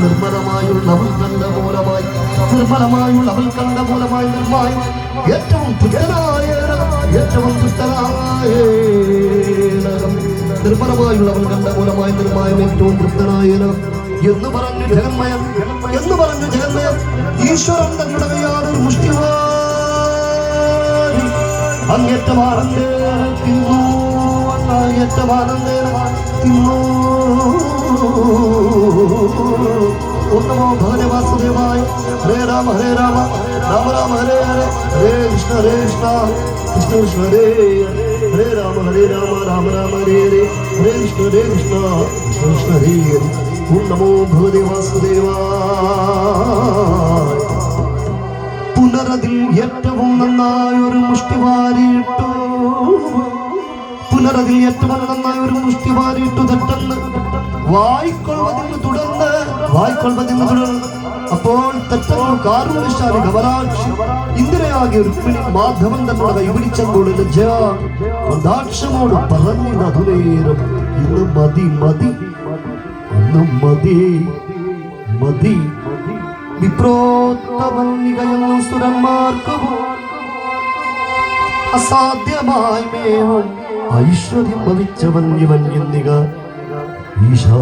നിർമ്മലമായുള്ളവൾ കണ്ട മൂലമായി നിർമ്മലമായുള്ളവൾ കണ്ട മൂലമായി നിർമ്മായി ഏറ്റവും തുച്ഛനായ ഏറ്റവും തുച്ഛനായ നിർമ്മലമായുള്ളവൾ കണ്ട മൂലമായി നിർമ്മായം ഏറ്റവും തൃപ്തനായ എന്ന് പറഞ്ഞു ജഗന്മയൻ ഈശ്വരൻ തങ്ങളുടെ കയ്യാറിൽ മുഷ്ടിവാരി അങ്ങേറ്റമാനന്ദേ തിന്നു അങ്ങേറ്റമാനന്ദേ തിന്നു. നമോ ഭഗവതേ വാസുദേവായ. ഹരേ രാമ രാമ രാമ ഹരേ ഹരേ ഹരേ കൃഷ്ണ കൃഷ്ണ കൃഷ്ണ ഹരേ ഹരേ രാമ രാമ ഹരേ ഹരേ ഹരേ കൃഷ്ണ കൃഷ്ണ കൃഷ്ണ ഹരേ ഹരേ. നമോ ഭഗവതേ വാസുദേവായ. പുനരതിൽ ഏറ്റവും നന്നായി ഒരു മുഷ്ടി വാരിയിട്ടു പുനരതിൽ ഏറ്റവും നന്നായി ഒരു മുഷ്ടി വാരിയിട്ടു തെറ്റെന്ന് വായിക്കൊള്ളുവതിന് തുടർന്ന് അപ്പോൾ തെറ്റങ്ങൾ കാരുണ്യശാലി കമലാക്ഷി ഇന്ദിരയാകിയ രുക്മിണി മാധവൻ തന്നോട് കൈപിടിച്ചപ്പോൾ ലജ്ജാക്ഷമോട് പറഞ്ഞു അതുനേരം ഇന്ന് മതി മതി ഇന്ന് മതി മതി വിപ്രോത്തമൻ നികയുന്നു സുരന്മാർക്ക് അസാധ്യമായി മേവും ഐശ്വര്യം ഭവിച്ചവൻ ഇവൻ എന്നിക ഈശാ.